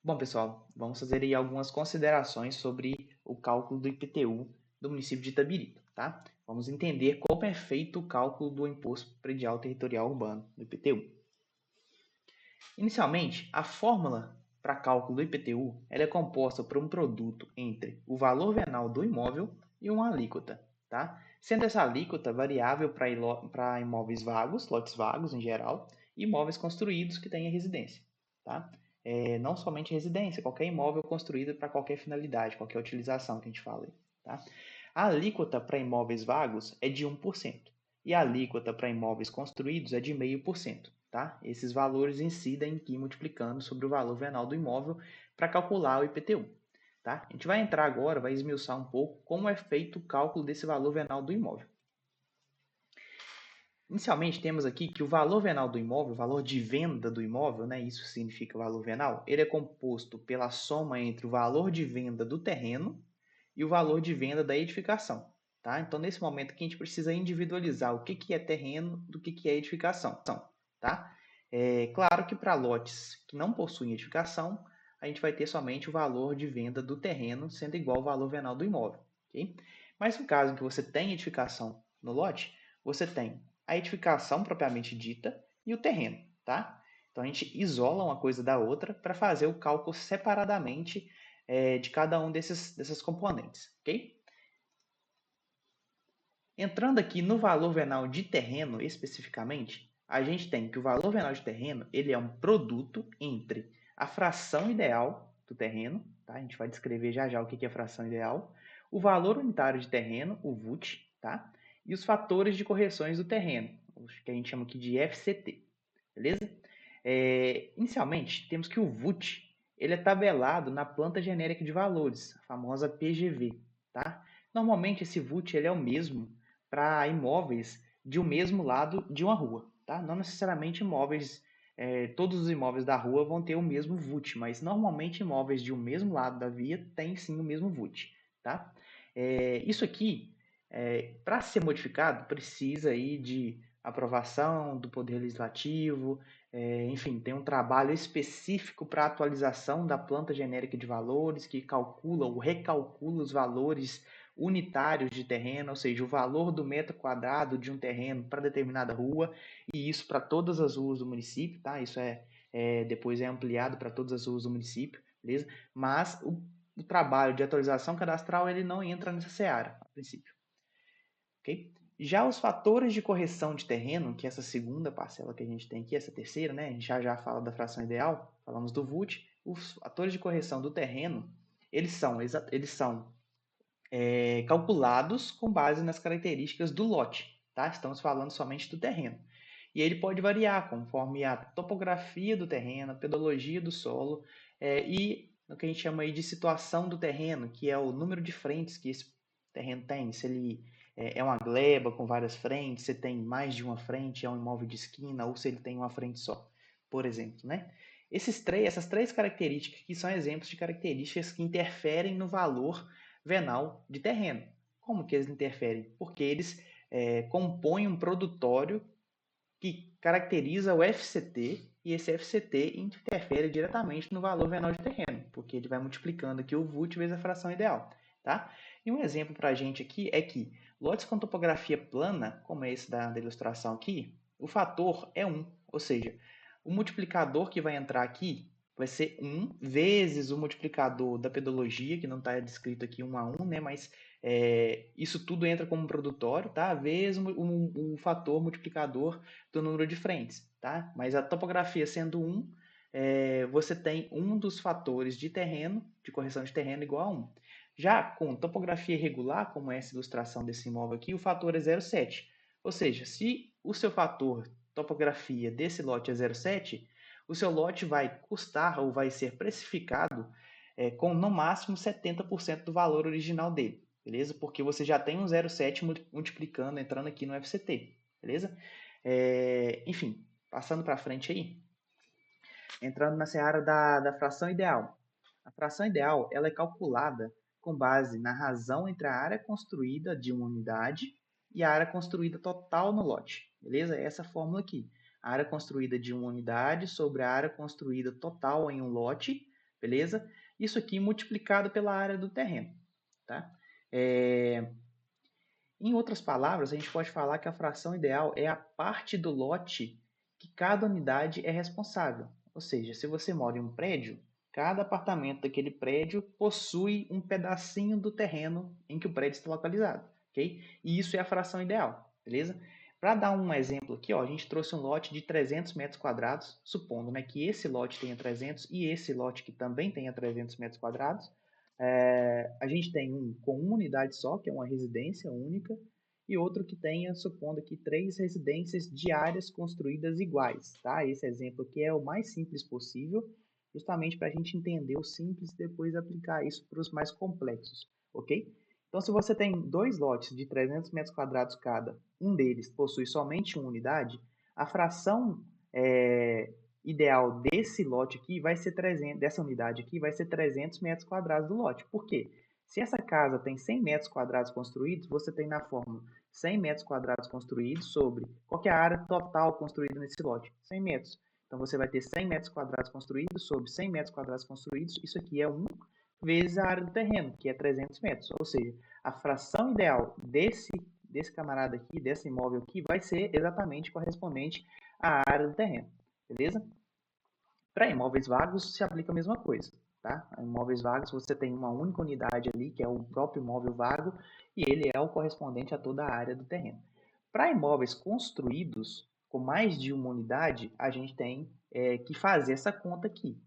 Bom, pessoal, vamos fazer aí algumas considerações sobre o cálculo do IPTU do município de Itabirito, tá? Vamos entender como é feito o cálculo do Imposto Predial Territorial Urbano, do IPTU. Inicialmente, a fórmula para cálculo do IPTU ela é composta por um produto entre o valor venal do imóvel e uma alíquota, tá? Sendo essa alíquota variável para imóveis vagos, lotes vagos em geral, e imóveis construídos que tenham residência, tá? Não somente residência, qualquer imóvel construído para qualquer finalidade, qualquer utilização que a gente fala aí, tá? A alíquota para imóveis vagos é de 1% e a alíquota para imóveis construídos é de 0,5%. Tá? Esses valores incidem aqui multiplicando sobre o valor venal do imóvel para calcular o IPTU. Tá? A gente vai entrar agora, vai esmiuçar um pouco como é feito o cálculo desse valor venal do imóvel. Inicialmente, temos aqui que o valor venal do imóvel, o valor de venda do imóvel, né, isso significa valor venal, ele é composto pela soma entre o valor de venda do terreno e o valor de venda da edificação. Tá? Então, nesse momento aqui, a gente precisa individualizar o que é terreno do que é edificação. Tá? É claro que para lotes que não possuem edificação, a gente vai ter somente o valor de venda do terreno sendo igual ao valor venal do imóvel. Okay? Mas no caso em que você tem edificação no lote, você tem a edificação propriamente dita e o terreno, tá? Então a gente isola uma coisa da outra para fazer o cálculo separadamente de cada um dessas componentes, ok? Entrando aqui no valor venal de terreno especificamente, a gente tem que o valor venal de terreno ele é um produto entre a fração ideal do terreno, tá? A gente vai descrever já já o que é a fração ideal, o valor unitário de terreno, o VUT, tá? E os fatores de correções do terreno, que a gente chama aqui de FCT, beleza? Inicialmente, temos que o VUT ele é tabelado na planta genérica de valores, a famosa PGV, tá? Normalmente esse VUT ele é o mesmo para imóveis de um mesmo lado de uma rua, tá? Não necessariamente imóveis, todos os imóveis da rua vão ter o mesmo VUT, mas normalmente imóveis de um mesmo lado da via têm sim o mesmo VUT, tá? Isso aqui, para ser modificado, precisa aí de aprovação do Poder Legislativo, enfim, tem um trabalho específico para atualização da planta genérica de valores, que calcula ou recalcula os valores unitários de terreno, ou seja, o valor do metro quadrado de um terreno para determinada rua, e isso para todas as ruas do município, tá? Isso depois é ampliado para todas as ruas do município, beleza? Mas o trabalho de atualização cadastral ele não entra nessa seara, a princípio. Ok? Já os fatores de correção de terreno, que é essa segunda parcela que a gente tem aqui, essa terceira, né? A gente já fala da fração ideal, falamos do VUT. Os fatores de correção do terreno, eles são calculados com base nas características do lote, tá? Estamos falando somente do terreno. E ele pode variar conforme a topografia do terreno, a pedologia do solo e o que a gente chama aí de situação do terreno, que é o número de frentes que esse terreno tem. Se ele é uma gleba com várias frentes, se tem mais de uma frente, é um imóvel de esquina, ou se ele tem uma frente só, por exemplo, né? Essas três características que são exemplos de características que interferem no valor venal de terreno. Como que eles interferem? Porque eles compõem um produtório que caracteriza o FCT e esse FCT interfere diretamente no valor venal de terreno, porque ele vai multiplicando aqui o VUT vezes a fração ideal. Tá? E um exemplo para a gente aqui é que lotes com topografia plana, como esse da ilustração aqui, o fator é 1, ou seja, o multiplicador que vai entrar aqui vai ser 1 vezes o multiplicador da pedologia, que não está descrito aqui 1 a 1, né? Mas isso tudo entra como produtório, tá? Vezes o fator multiplicador do número de frentes, tá? Mas a topografia sendo 1, você tem um dos fatores de terreno, de correção de terreno, igual a 1. Já com topografia irregular, como essa ilustração desse imóvel aqui, o fator é 0,7. Ou seja, se o seu fator topografia desse lote é 0,7, o seu lote vai custar ou vai ser precificado com no máximo 70% do valor original dele, beleza? Porque você já tem um 0,7 multiplicando, entrando aqui no FCT, beleza? Enfim, passando para frente aí, entrando na seara da fração ideal. A fração ideal ela é calculada com base na razão entre a área construída de uma unidade e a área construída total no lote. Beleza? É essa fórmula aqui. A área construída de uma unidade sobre a área construída total em um lote beleza? Isso aqui multiplicado pela área do terreno, tá? Em outras palavras, a gente pode falar que a fração ideal é a parte do lote que cada unidade é responsável. Ou seja, se você mora em um prédio, cada apartamento daquele prédio possui um pedacinho do terreno em que o prédio está localizado, ok? E isso é a fração ideal, beleza? Para dar um exemplo aqui, ó, a gente trouxe um lote de 300 metros quadrados, supondo, né, que esse lote tenha 300 e esse lote que também tenha 300 metros quadrados. A gente tem um com uma unidade só, que é uma residência única, e outro que tenha, supondo aqui, 3 residências diárias construídas iguais. Tá? Esse exemplo aqui é o mais simples possível, justamente para a gente entender o simples e depois aplicar isso para os mais complexos, ok? Então, se você tem 2 lotes de 300 metros quadrados cada, um deles possui somente uma unidade, a fração ideal desse lote aqui vai ser 300, dessa unidade aqui vai ser 300 metros quadrados do lote. Por quê? Se essa casa tem 100 metros quadrados construídos, você tem na fórmula 100 metros quadrados construídos sobre qual é a área total construída nesse lote? 100 metros. Então, você vai ter 100 metros quadrados construídos sobre 100 metros quadrados construídos. Isso aqui é 1 vezes a área do terreno, que é 300 metros. Ou seja, a fração ideal desse camarada aqui, desse imóvel aqui, vai ser exatamente correspondente à área do terreno. Beleza? Para imóveis vagos, se aplica a mesma coisa. Tá? Em imóveis vagos, você tem uma única unidade ali, que é o próprio imóvel vago, e ele é o correspondente a toda a área do terreno. Para imóveis construídos com mais de uma unidade, a gente tem que fazer essa conta aqui.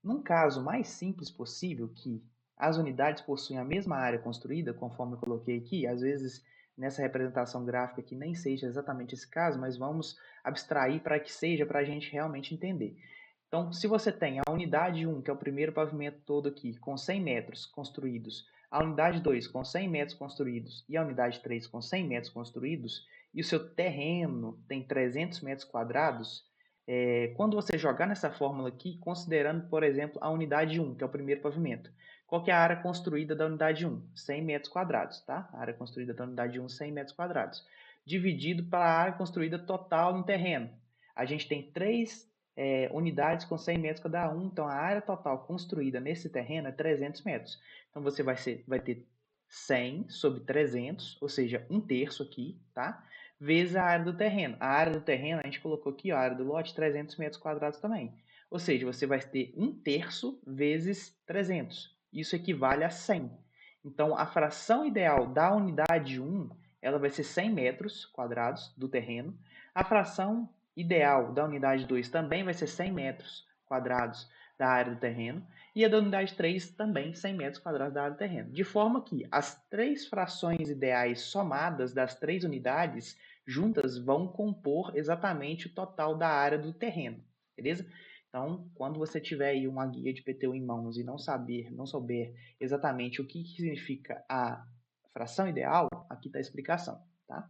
Num caso mais simples possível, que as unidades possuem a mesma área construída, conforme eu coloquei aqui, às vezes nessa representação gráfica aqui nem seja exatamente esse caso, mas vamos abstrair para que seja, para a gente realmente entender. Então, se você tem a unidade 1, que é o primeiro pavimento todo aqui, com 100 metros construídos, a unidade 2 com 100 metros construídos e a unidade 3 com 100 metros construídos, e o seu terreno tem 300 metros quadrados, quando você jogar nessa fórmula aqui, considerando, por exemplo, a unidade 1, que é o primeiro pavimento, qual que é a área construída da unidade 1? 100 metros quadrados, tá? A área construída da unidade 1, 100 metros quadrados. Dividido pela área construída total no terreno. A gente tem 3 unidades com 100 metros cada um, então a área total construída nesse terreno é 300 metros. Então você vai ter 100 sobre 300, ou seja, 1/3 aqui, tá? Vezes a área do terreno. A área do terreno, a gente colocou aqui, ó, a área do lote, 300 metros quadrados também. Ou seja, você vai ter 1/3 vezes 300. Isso equivale a 100. Então, a fração ideal da unidade 1, ela vai ser 100 metros quadrados do terreno. A fração ideal da unidade 2 também vai ser 100 metros quadrados da área do terreno. E a da unidade 3 também 100 metros quadrados da área do terreno. De forma que as 3 frações ideais somadas das 3 unidades juntas vão compor exatamente o total da área do terreno. Beleza? Então, quando você tiver aí uma guia de PTU em mãos e não souber exatamente o que significa a fração ideal, aqui está a explicação, tá?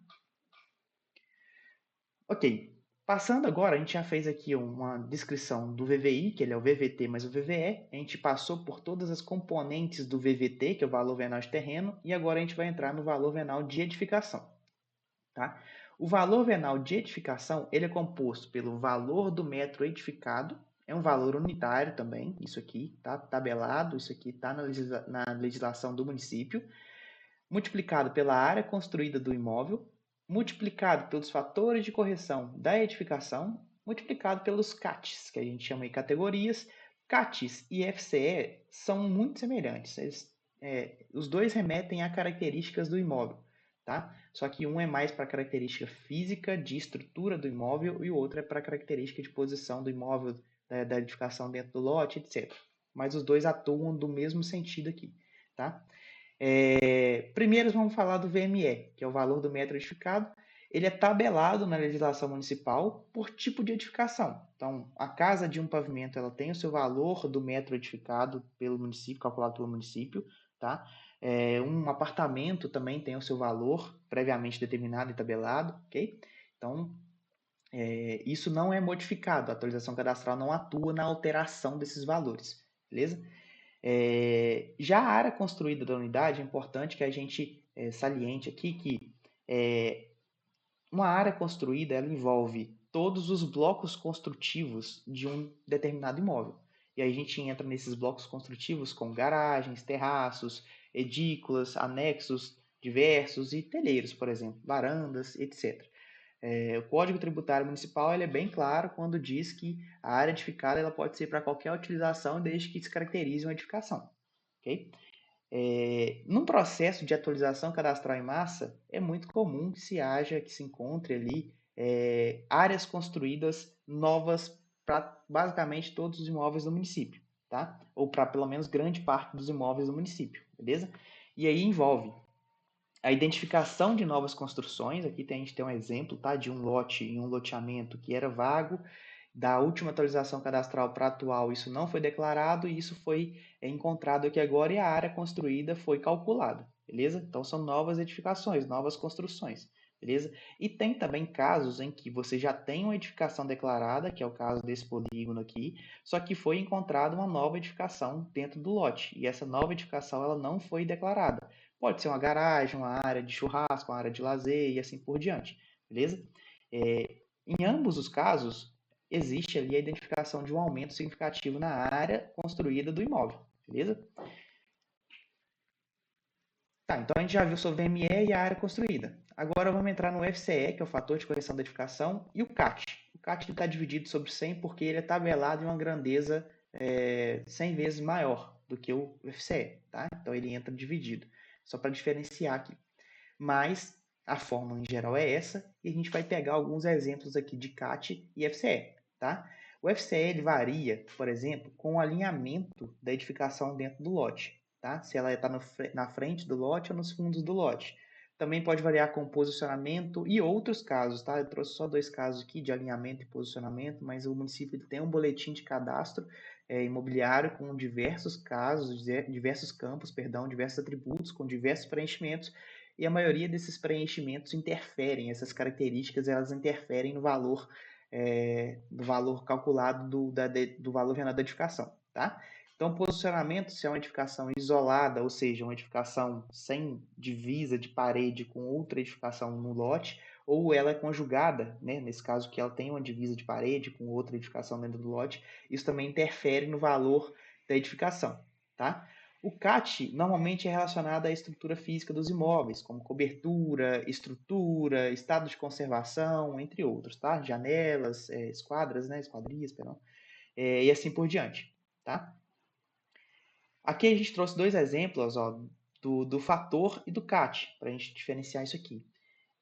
Ok, passando agora, a gente já fez aqui uma descrição do VVI, que ele é o VVT mais o VVE. A gente passou por todas as componentes do VVT, que é o valor venal de terreno, e agora a gente vai entrar no valor venal de edificação. Tá? O valor venal de edificação ele é composto pelo valor do metro edificado, é um valor unitário também, isso aqui está tabelado, isso aqui está na legislação do município, multiplicado pela área construída do imóvel, multiplicado pelos fatores de correção da edificação, multiplicado pelos CATs, que a gente chama de categorias. CATs e FCE são muito semelhantes. Os dois remetem a características do imóvel, tá? Só que um é mais para característica física de estrutura do imóvel e o outro é para característica de posição do imóvel, da edificação dentro do lote, etc. Mas os dois atuam do mesmo sentido aqui, tá? Primeiro vamos falar do VME, que é o valor do metro edificado. Ele é tabelado na legislação municipal por tipo de edificação. Então, a casa de um pavimento ela tem o seu valor do metro edificado pelo município, calculado pelo município, tá? Um apartamento também tem o seu valor previamente determinado e tabelado, ok? Então, isso não é modificado, a atualização cadastral não atua na alteração desses valores, beleza? Já a área construída da unidade, é importante que a gente saliente aqui que uma área construída ela envolve todos os blocos construtivos de um determinado imóvel. E aí a gente entra nesses blocos construtivos com garagens, terraços, edículas, anexos diversos e telheiros, por exemplo, varandas, etc. O Código Tributário Municipal ele é bem claro quando diz que a área edificada ela pode ser para qualquer utilização desde que se caracterize uma edificação. Okay? Num processo de atualização cadastral em massa, é muito comum que se encontre ali áreas construídas novas para basicamente todos os imóveis do município, tá? Ou para pelo menos grande parte dos imóveis do município, beleza? E aí envolve a identificação de novas construções. Aqui a gente tem um exemplo, tá, de um lote em um loteamento que era vago. Da última atualização cadastral para a atual, isso não foi declarado e isso foi encontrado aqui agora e a área construída foi calculada, beleza? Então são novas edificações, novas construções, beleza? E tem também casos em que você já tem uma edificação declarada, que é o caso desse polígono aqui, só que foi encontrada uma nova edificação dentro do lote e essa nova edificação ela não foi declarada. Pode ser uma garagem, uma área de churrasco, uma área de lazer e assim por diante, beleza? Em ambos os casos, existe ali a identificação de um aumento significativo na área construída do imóvel, beleza? Tá, então a gente já viu sobre o VME e a área construída. Agora vamos entrar no FCE, que é o fator de correção da edificação, e o CAT. O CAT está dividido sobre 100 porque ele é tabelado em uma grandeza 100 vezes maior do que o FCE, tá? Então ele entra dividido, só para diferenciar aqui. Mas a fórmula em geral é essa, e a gente vai pegar alguns exemplos aqui de CAT e FCE, tá? O FCE ele varia, por exemplo, com o alinhamento da edificação dentro do lote, tá? Se ela está na frente do lote ou nos fundos do lote. Também pode variar com posicionamento e outros casos, tá? Eu trouxe só 2 casos aqui de alinhamento e posicionamento, mas o município tem um boletim de cadastro imobiliário com diversos casos, diversos campos, perdão, diversos atributos, com diversos preenchimentos, e a maioria desses preenchimentos interferem, essas características elas interferem no valor, do valor calculado do valor real da edificação, tá? Então, posicionamento, se é uma edificação isolada, ou seja, uma edificação sem divisa de parede com outra edificação no lote, ou ela é conjugada, né? Nesse caso que ela tem uma divisa de parede com outra edificação dentro do lote, isso também interfere no valor da edificação, tá? O CAT normalmente é relacionado à estrutura física dos imóveis, como cobertura, estrutura, estado de conservação, entre outros, tá? Janelas, esquadras, né? Esquadrias, perdão, e assim por diante, tá? Aqui a gente trouxe 2 exemplos, ó, do fator e do CAT, para a gente diferenciar isso aqui.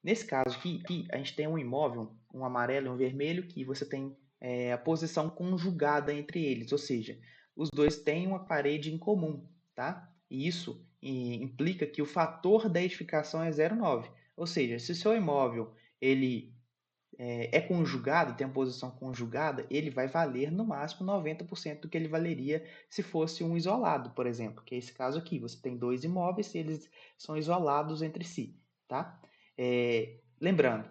Nesse caso aqui, a gente tem um imóvel, um amarelo e um vermelho, que você tem a posição conjugada entre eles, ou seja, os dois têm uma parede em comum, tá? E isso implica que o fator da edificação é 0,9. Ou seja, se o seu imóvel ele conjugado, tem a posição conjugada, ele vai valer no máximo 90% do que ele valeria se fosse um isolado, por exemplo, que é esse caso aqui. Você tem 2 imóveis e eles são isolados entre si, tá? Lembrando,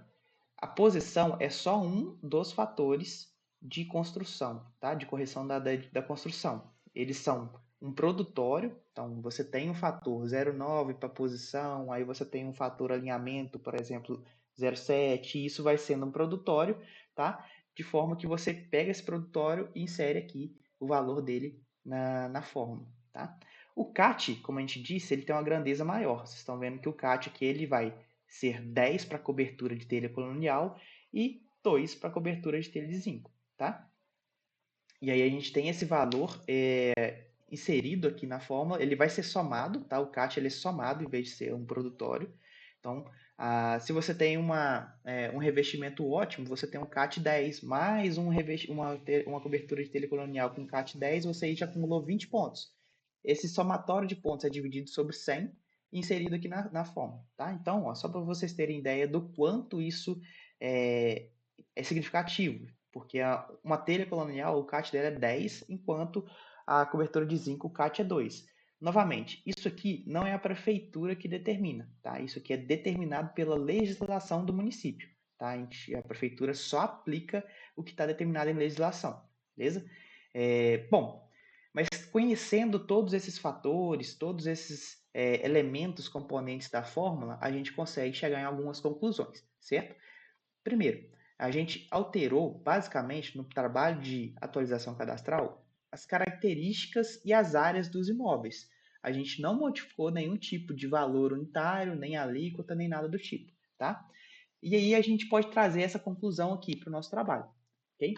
a posição é só um dos fatores de construção, tá? De correção da construção. Eles são um produtório, então você tem um fator 0,9 para posição, aí você tem um fator alinhamento, por exemplo, 0,7, e isso vai sendo um produtório, tá? De forma que você pega esse produtório e insere aqui o valor dele na fórmula, tá? O CAT, como a gente disse, ele tem uma grandeza maior. Vocês estão vendo que o CAT aqui ele vai ser 10 para cobertura de telha colonial e 2 para cobertura de telha de zinco, tá? E aí a gente tem esse valor inserido aqui na fórmula, ele vai ser somado, tá? O CAT ele é somado em vez de ser um produtório. Então, se você tem um revestimento ótimo, você tem um CAT 10, mais uma cobertura de telha colonial com CAT 10, você aí já acumulou 20 pontos. Esse somatório de pontos é dividido sobre 100 e inserido aqui na fórmula, tá? Então, ó, só para vocês terem ideia do quanto isso é significativo, porque uma telha colonial, o CAT dela é 10, enquanto a cobertura de zinco, o CAT é 2. Novamente, isso aqui não é a prefeitura que determina, tá? Isso aqui é determinado pela legislação do município, tá? A prefeitura só aplica o que está determinado em legislação, beleza? Bom, mas conhecendo todos esses fatores, todos esses elementos componentes da fórmula, a gente consegue chegar em algumas conclusões, certo? Primeiro, a gente alterou, basicamente, no trabalho de atualização cadastral, as características e as áreas dos imóveis. A gente não modificou nenhum tipo de valor unitário, nem alíquota, nem nada do tipo, tá? E aí a gente pode trazer essa conclusão aqui para o nosso trabalho, ok?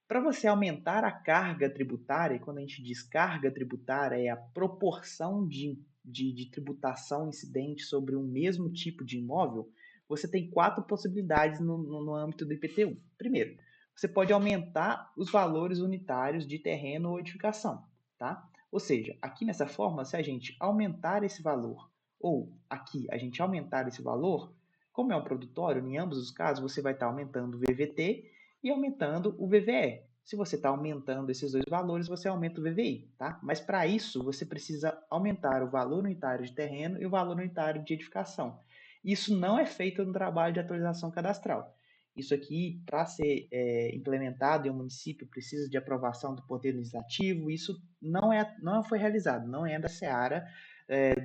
Para você aumentar a carga tributária, e quando a gente diz carga tributária, é a proporção de tributação incidente sobre um mesmo tipo de imóvel, você tem 4 possibilidades no âmbito do IPTU. Primeiro, você pode aumentar os valores unitários de terreno ou edificação, tá? Ou seja, aqui nessa forma, se a gente aumentar esse valor, ou aqui a gente aumentar esse valor, como é um produtório, em ambos os casos você vai estar aumentando o VVT e aumentando o VVE. Se você está aumentando esses dois valores, você aumenta o VVI, tá? Mas para isso, você precisa aumentar o valor unitário de terreno e o valor unitário de edificação. Isso não é feito no trabalho de atualização cadastral. Isso aqui, para ser implementado em um município, precisa de aprovação do Poder Legislativo. Isso não foi realizado, não é da seara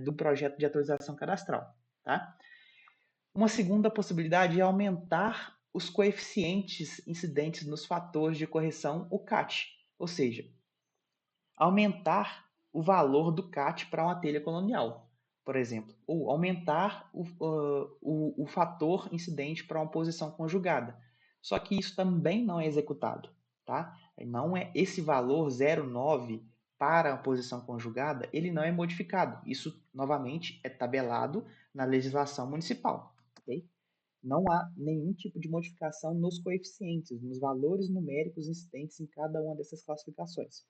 do projeto de atualização cadastral, tá? Uma segunda possibilidade é aumentar os coeficientes incidentes nos fatores de correção, o CAT, ou seja, aumentar o valor do CAT para uma telha colonial, por exemplo, ou aumentar o fator incidente para uma posição conjugada. Só que isso também não é executado, tá? Não é esse valor 0,9 para a posição conjugada, ele não é modificado. Isso, novamente, é tabelado na legislação municipal, ok? Não há nenhum tipo de modificação nos coeficientes, nos valores numéricos incidentes em cada uma dessas classificações.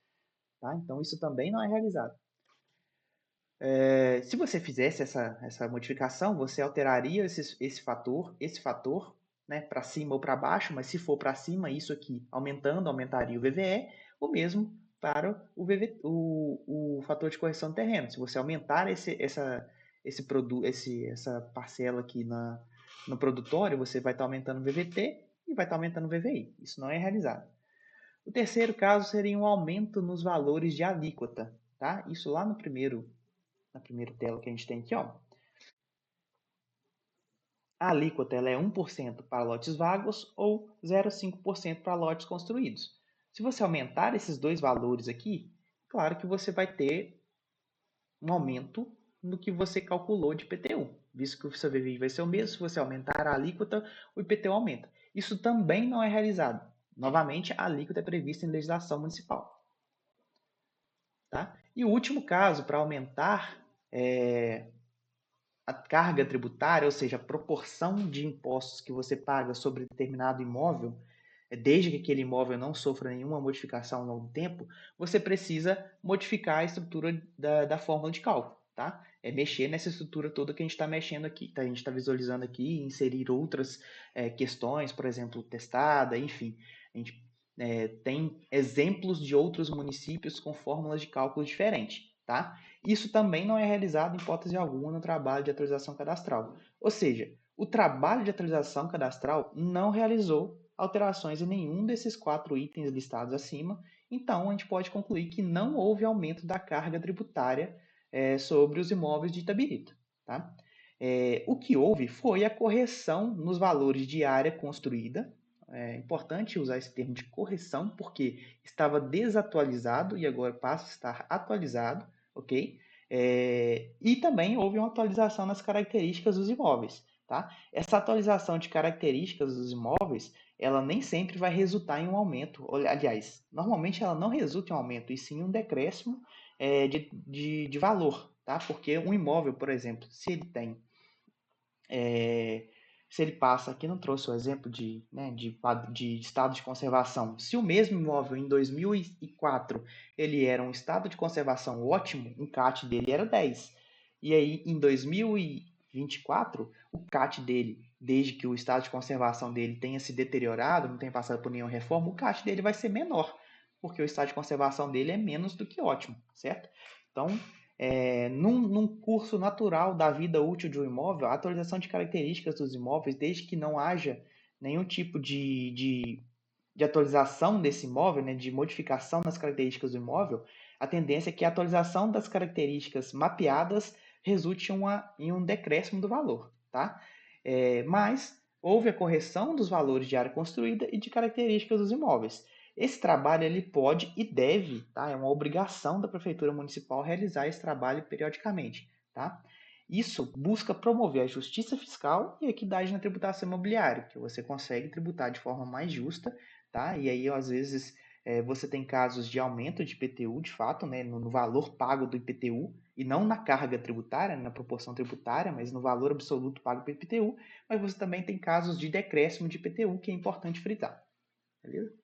Tá? Então, isso também não é realizado. Se você fizesse essa modificação, você alteraria esse fator, né, para cima ou para baixo, mas se for para cima, isso aqui aumentaria o VVE, o mesmo para o fator de correção do terreno. Se você aumentar essa parcela aqui no produtório, você vai estar aumentando o VVT e vai estar aumentando o VVI. Isso não é realizado. O terceiro caso seria um aumento nos valores de alíquota. Tá? Isso lá na primeira tela que a gente tem aqui, ó. A alíquota ela é 1% para lotes vagos ou 0,5% para lotes construídos. Se você aumentar esses dois valores aqui, claro que você vai ter um aumento no que você calculou de IPTU, visto que o seu VVI vai ser o mesmo. Se você aumentar a alíquota, o IPTU aumenta. Isso também não é realizado. Novamente, a alíquota é prevista em legislação municipal. Tá? E o último caso, para aumentar a carga tributária, ou seja, a proporção de impostos que você paga sobre determinado imóvel, desde que aquele imóvel não sofra nenhuma modificação ao longo do tempo, você precisa modificar a estrutura da fórmula de cálculo. Tá? É mexer nessa estrutura toda que a gente está mexendo aqui, tá? A gente está visualizando aqui, inserir outras questões, por exemplo, testada, enfim. A gente tem exemplos de outros municípios com fórmulas de cálculo diferentes. Tá? Isso também não é realizado em hipótese alguma no trabalho de atualização cadastral. Ou seja, o trabalho de atualização cadastral não realizou alterações em nenhum desses 4 itens listados acima, então a gente pode concluir que não houve aumento da carga tributária sobre os imóveis de Itabirito. Tá? O que houve foi a correção nos valores de área construída. É importante usar esse termo de correção, porque estava desatualizado e agora passa a estar atualizado, ok? E também houve uma atualização nas características dos imóveis. Tá? Essa atualização de características dos imóveis, ela nem sempre vai resultar em um aumento. Aliás, normalmente ela não resulta em um aumento, e sim um decréscimo de valor. Tá? Porque um imóvel, por exemplo, se ele tem se ele passa, aqui não trouxe o exemplo de estado de conservação. Se o mesmo imóvel em 2004 ele era um estado de conservação ótimo, o CAT dele era 10. E aí em 2024, o CAT dele, desde que o estado de conservação dele tenha se deteriorado, não tenha passado por nenhuma reforma, o CAT dele vai ser menor, porque o estado de conservação dele é menos do que ótimo, certo? Então, num curso natural da vida útil de um imóvel, a atualização de características dos imóveis, desde que não haja nenhum tipo de atualização desse imóvel, né, de modificação das características do imóvel, a tendência é que a atualização das características mapeadas resulte em um decréscimo do valor. Tá? Mas houve a correção dos valores de área construída e de características dos imóveis. Esse trabalho ele pode e deve, tá? É uma obrigação da Prefeitura Municipal realizar esse trabalho periodicamente, tá? Isso busca promover a justiça fiscal e a equidade na tributação imobiliária, que você consegue tributar de forma mais justa, tá? E aí, às vezes, você tem casos de aumento de IPTU, de fato, né, no valor pago do IPTU, e não na carga tributária, na proporção tributária, mas no valor absoluto pago pelo IPTU, mas você também tem casos de decréscimo de IPTU, que é importante frisar, beleza?